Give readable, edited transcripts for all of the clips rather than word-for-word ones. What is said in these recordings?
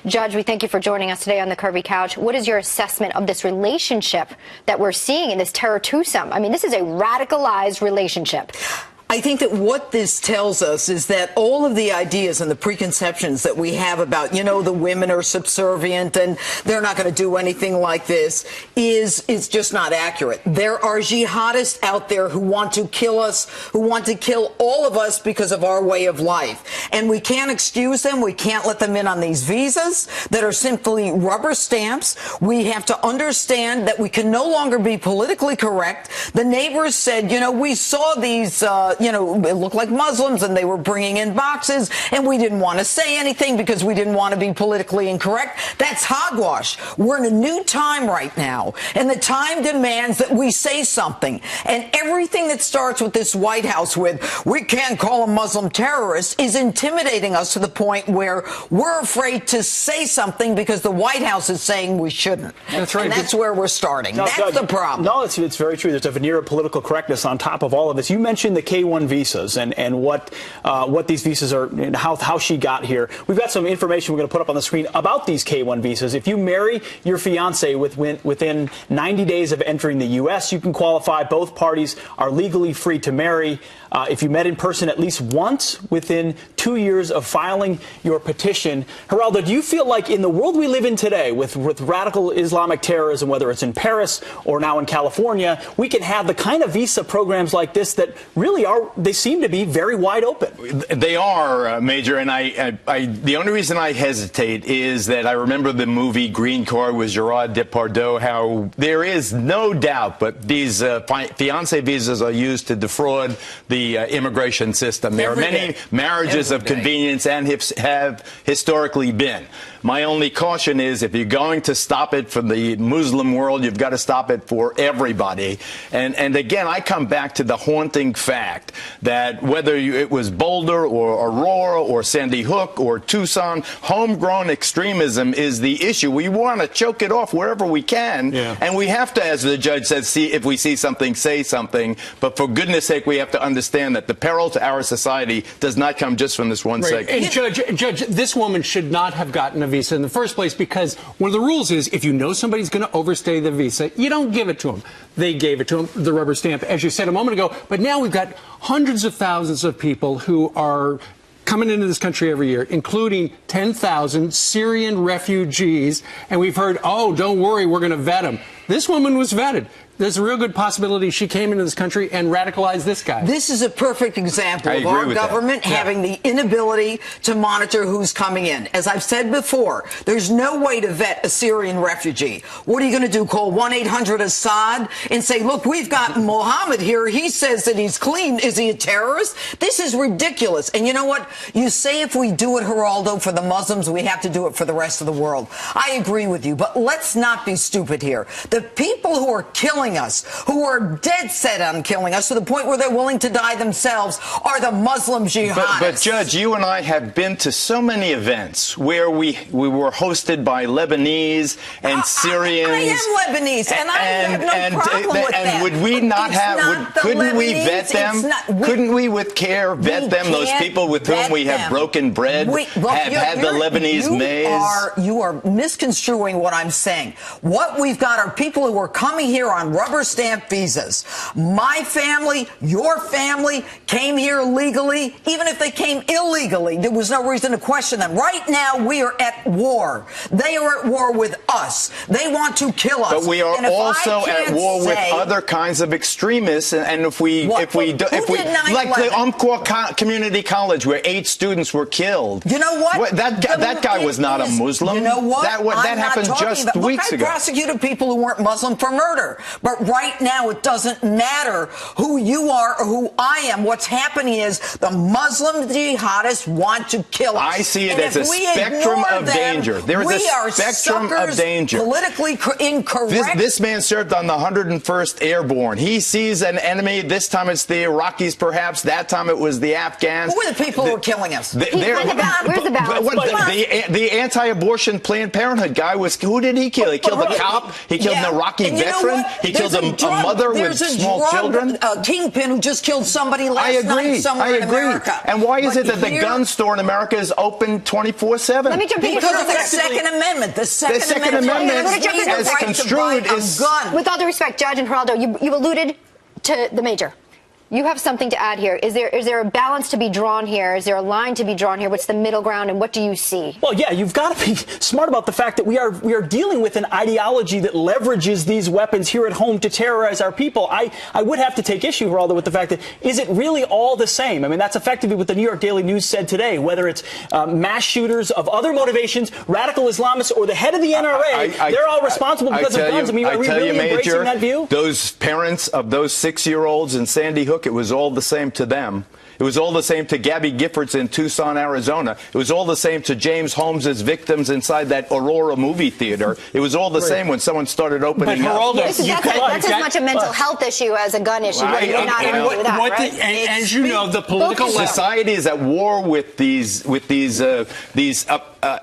Judge, we thank you for joining us today on the Curvy Couch. What is your assessment of this relationship that we're seeing in this terror twosome? I mean, this is a radicalized relationship. I think that what this tells us is that all of the ideas and the preconceptions that we have about, the women are subservient and they're not going to do anything like this is just not accurate. There are jihadists out there who want to kill us, who want to kill all of us because of our way of life. And we can't excuse them. We can't let them in on these visas that are simply rubber stamps. We have to understand that we can no longer be politically correct. The neighbors said, we saw these it looked like Muslims and they were bringing in boxes and we didn't want to say anything because we didn't want to be politically incorrect. That's hogwash. We're in a new time right now, and the time demands that we say something. And everything that starts with this White House with, we can't call a Muslim terrorist, is intimidating us to the point where we're afraid to say something because the White House is saying we shouldn't. That's right. And that's where we're starting. That's the problem. No, it's very true. There's a veneer of political correctness on top of all of this. You mentioned the K-1 visas and what these visas are and how she got here. We've got some information we're going to put up on the screen about these K-1 visas. If you marry your fiance within 90 days of entering the U.S., you can qualify. Both parties are legally free to marry. If you met in person at least once within 2 years of filing your petition. Geraldo, do you feel like in the world we live in today with radical Islamic terrorism, whether it's in Paris or now in California, we can have the kind of visa programs like this that really they seem to be very wide open? They are, Major, and the only reason I hesitate is that I remember the movie Green Card with Gerard Depardieu, how there is no doubt, but these fiancé visas are used to defraud the immigration system. There are many marriages of convenience and have historically been. My only caution is if you're going to stop it from the Muslim world, you've got to stop it for everybody. And again, I come back to the haunting fact that whether it was Boulder or Aurora or Sandy Hook or Tucson, homegrown extremism is the issue. We want to choke it off wherever we can. Yeah. And we have to, as the judge said, see if we see something, say something. But for goodness sake, we have to understand that the peril to our society does not come just from this one segment. And Judge, this woman should not have gotten a visa in the first place because one of the rules is if you know somebody's going to overstay the visa, you don't give it to them. They gave it to them, the rubber stamp, as you said a moment ago. But now we've got hundreds of thousands of people who are coming into this country every year, including 10,000 Syrian refugees. And we've heard, oh, don't worry, we're going to vet them. This woman was vetted. There's a real good possibility she came into this country and radicalized this guy. This is a perfect example of our government having the inability to monitor who's coming in. As I've said before, there's no way to vet a Syrian refugee. What are you going to do, call 1-800-Assad and say, look, we've got Mohammed here. He says that he's clean. Is he a terrorist? This is ridiculous. And you know what? You say if we do it, Geraldo, for the Muslims, we have to do it for the rest of the world. I agree with you, but let's not be stupid here. The people who are killing us, who are dead set on killing us to the point where they're willing to die themselves, are the Muslim jihadists. But Judge, you and I have been to so many events where we were hosted by Lebanese and Syrians. I am Lebanese, and I have no problem with that. And would we not couldn't we vet them? Couldn't we with care vet them, those people with whom we have broken bread, have had the Lebanese maize? You are misconstruing what I'm saying. What we've got are people who are coming here on rubber stamp visas. My family, your family came here legally. Even if they came illegally, there was no reason to question them. Right now, we are at war. They are at war with us. They want to kill us. But we are also at war with other kinds of extremists. And if we like the Umpqua Community College, where 8 students were killed. You know what? That guy was not a Muslim. You know what? That happened just weeks ago. I prosecuted people who weren't Muslim for murder. But right now, it doesn't matter who you are or who I am. What's happening is the Muslim jihadists want to kill us. I see it as a spectrum of danger. There is a spectrum of danger. Politically incorrect. This man served on the 101st Airborne. He sees an enemy. This time it's the Iraqis, perhaps. That time it was the Afghans. Who are the people who are killing us? Where's the balance? The anti-abortion Planned Parenthood guy who did he kill? He killed a cop. He killed an Iraqi veteran. He killed a mother with small children. A kingpin who just killed somebody last night somewhere in America. And why is it that the gun store in America is open 24/7? Let me jump in Because of the Second Amendment. The Second Amendment is as construed is gun. With all due respect, Judge and Geraldo, you alluded to the major. You have something to add here. Is there a balance to be drawn here? Is there a line to be drawn here? What's the middle ground, and what do you see? Well, yeah, you've got to be smart about the fact that we are dealing with an ideology that leverages these weapons here at home to terrorize our people. I would have to take issue, Geraldo, with the fact that is it really all the same? I mean, that's effectively what the New York Daily News said today. Whether it's mass shooters of other motivations, radical Islamists, or the head of the NRA, they're all responsible because of guns. I mean, are we really embracing that view? Those parents of those 6-year-olds in Sandy Hook, it was all the same to them. It was all the same to Gabby Giffords in Tucson, Arizona. It was all the same to James Holmes's victims inside that Aurora movie theater. It was all the same when someone started opening up. That's as much a mental health issue as a gun issue. Right. You're not argue with that, right? As you know, the political society is at war with these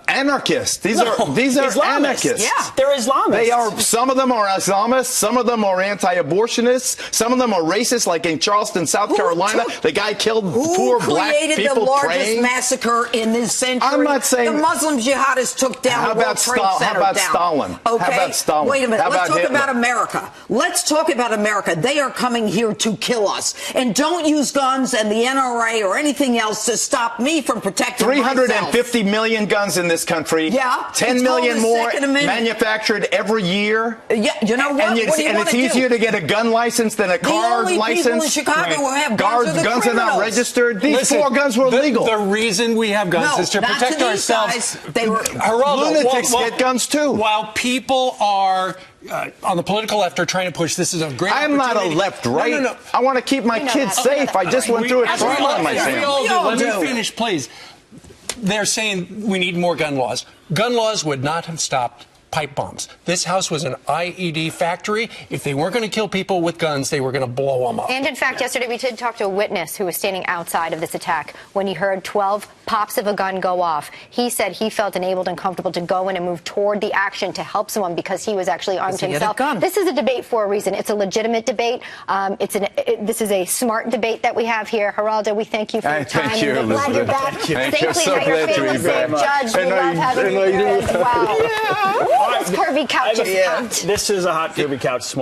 anarchists. These are anarchists. Yeah, they're Islamists. Some of them are Islamists. Some of them are anti-abortionists. Some of them are racist, like in Charleston, South Carolina. The guy killed poor black people created the largest praying. massacre in this century? I'm not saying... The Muslim jihadists took down the World Trade Center. How about Stalin? Okay. How about Stalin? Wait a minute. Let's talk Hitler? about America. Let's talk about America. They are coming here to kill us. And don't use guns and the NRA or anything else to stop me from protecting 350 million guns in this country. Yeah. 10 million more manufactured every year. Yeah. You know what? And it's easier to get a gun license than a car license. The only people in Chicago who have guns are the guns are not registered. These four guns were legal. The reason we have guns is to protect ourselves. They were lunatics get guns too. While people are on the political left are trying to push this is a great I'm not a left-right. No. I want to keep my kids safe. I just went through a trauma in my family. Let me finish, please. They're saying we need more gun laws. Gun laws would not have stopped pipe bombs. This house was an IED factory. If they weren't going to kill people with guns, they were going to blow them up. And in fact, yesterday we did talk to a witness who was standing outside of this attack when he heard 12 pops of a gun go off. He said he felt enabled and comfortable to go in and move toward the action to help someone because he was actually armed himself. This is a debate for a reason. It's a legitimate debate. This is a smart debate that we have here. Geraldo, we thank you for your time. Thank you, We're glad you're back. Safely, so how you're glad to feeling, be back. Judge. We love having you here as well. Yeah. This curvy couch is hot. This is a hot curvy couch this morning.